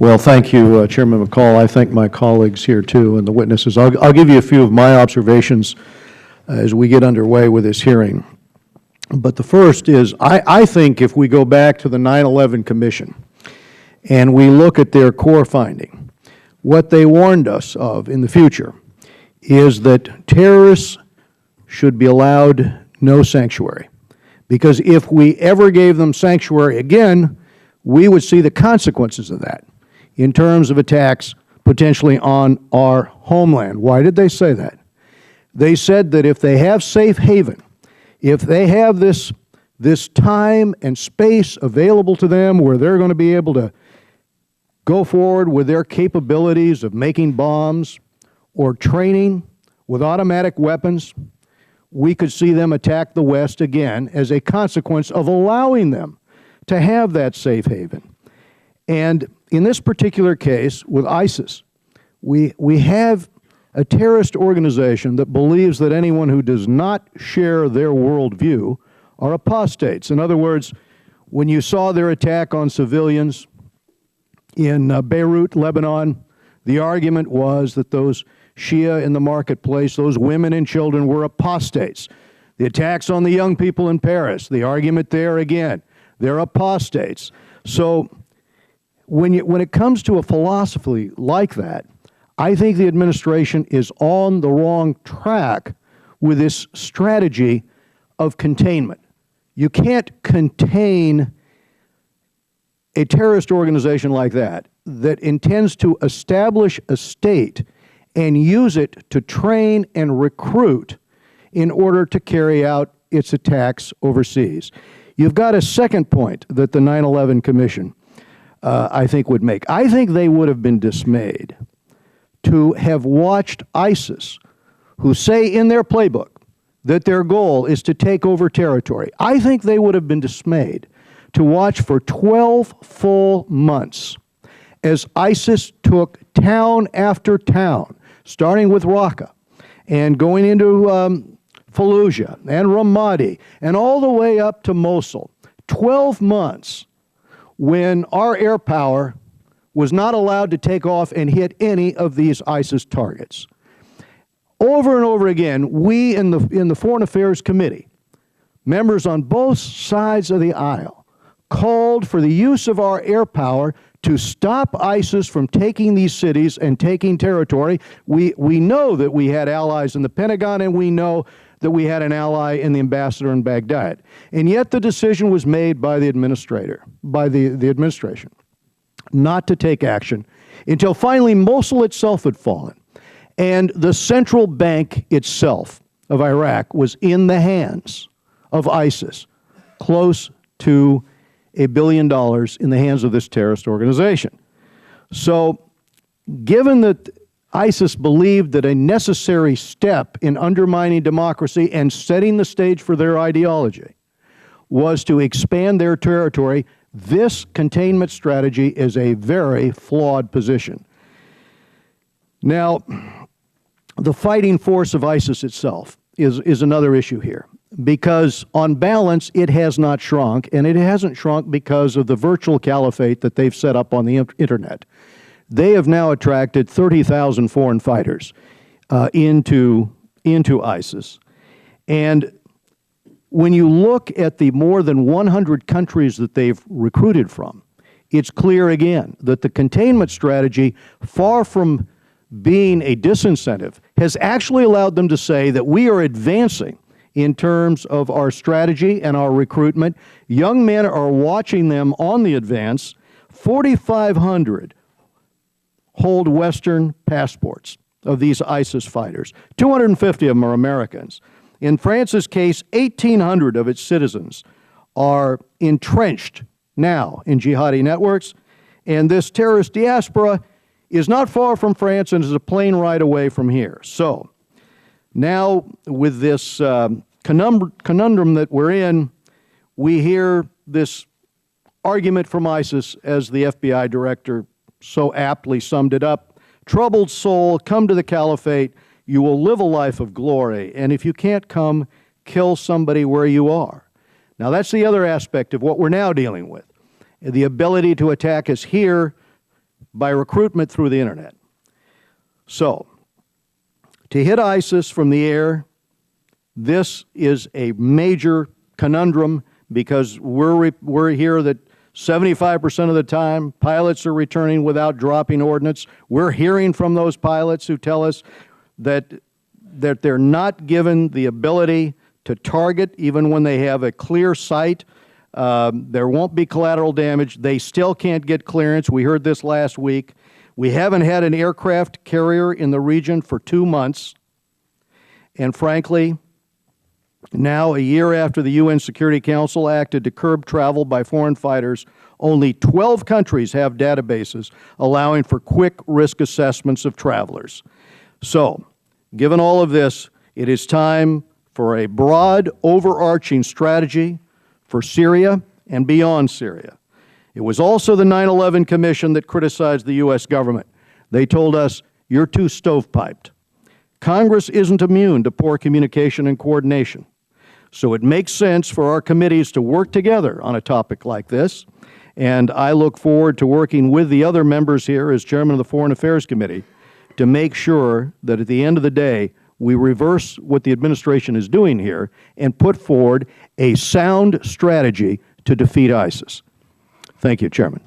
Well, thank you, Chairman McCall. I thank my colleagues here, too, and the witnesses. I'll give you a few of my observations as we get underway with this hearing. But the first is, I think if we go back to the 9/11 Commission and we look at their core finding, what they warned us of in the future is that terrorists should be allowed no sanctuary. Because if we ever gave them sanctuary again, we would see the consequences of that in terms of attacks potentially on our homeland. Why did they say that? They said that if they have safe haven, if they have this time and space available to them where they're going to be able to go forward with their capabilities of making bombs or training with automatic weapons, we could see them attack the West again as a consequence of allowing them to have that safe haven. And in this particular case with ISIS, we have a terrorist organization that believes that anyone who does not share their worldview are apostates. In other words, when you saw their attack on civilians in Beirut, Lebanon, the argument was that those Shia in the marketplace, those women and children, were apostates. The attacks on the young people in Paris, the argument there again, they're apostates. So when it comes to a philosophy like that, I think the administration is on the wrong track with this strategy of containment. You can't contain a terrorist organization like that intends to establish a state and use it to train and recruit in order to carry out its attacks overseas. You've got a second point that the 9/11 Commission, I think, would make. I think they would have been dismayed to have watched ISIS, who say in their playbook that their goal is to take over territory. I think they would have been dismayed to watch for 12 full months as ISIS took town after town, starting with Raqqa and going into Fallujah and Ramadi and all the way up to Mosul. 12 months when our air power was not allowed to take off and hit any of these ISIS targets. Over and over again, we in the Foreign Affairs Committee, members on both sides of the aisle, called for the use of our air power to stop ISIS from taking these cities and taking territory. We know that we had allies in the Pentagon, and we know that we had an ally in the ambassador in Baghdad. And yet the decision was made by the administration, not to take action until finally Mosul itself had fallen. And the central bank itself of Iraq was in the hands of ISIS, close to $1 billion in the hands of this terrorist organization. So given that ISIS believed that a necessary step in undermining democracy and setting the stage for their ideology was to expand their territory, this containment strategy is a very flawed position. Now, the fighting force of ISIS itself is another issue here, because on balance it has not shrunk, and it hasn't shrunk because of the virtual caliphate that they've set up on the internet. They have now attracted 30,000 foreign fighters into ISIS. And when you look at the more than 100 countries that they've recruited from, it's clear again that the containment strategy, far from being a disincentive, has actually allowed them to say that we are advancing in terms of our strategy and our recruitment. Young men are watching them on the advance. 4,500 hold Western passports of these ISIS fighters. 250 of them are Americans. In France's case, 1,800 of its citizens are entrenched now in jihadi networks, and this terrorist diaspora is not far from France and is a plane ride away from here. So now with this conundrum that we're in, we hear this argument from ISIS, as the FBI director so aptly summed it up: troubled soul, come to the caliphate, you will live a life of glory, and if you can't come, kill somebody where you are. Now that's the other aspect of what we're now dealing with. The ability to attack us here by recruitment through the internet. So, to hit ISIS from the air, this is a major conundrum because we're here that 75% of the time pilots are returning without dropping ordnance. We're hearing from those pilots who tell us that they're not given the ability to target even when they have a clear sight. There won't be collateral damage. They still can't get clearance. We heard this last week. We haven't had an aircraft carrier in the region for 2 months. And frankly, now, a year after the UN Security Council acted to curb travel by foreign fighters, only 12 countries have databases allowing for quick risk assessments of travelers. So, given all of this, it is time for a broad, overarching strategy for Syria and beyond Syria. It was also the 9/11 Commission that criticized the U.S. government. They told us, you're too stovepiped. Congress isn't immune to poor communication and coordination. So it makes sense for our committees to work together on a topic like this, and I look forward to working with the other members here as chairman of the Foreign Affairs Committee to make sure that at the end of the day, we reverse what the administration is doing here and put forward a sound strategy to defeat ISIS. Thank you, Chairman.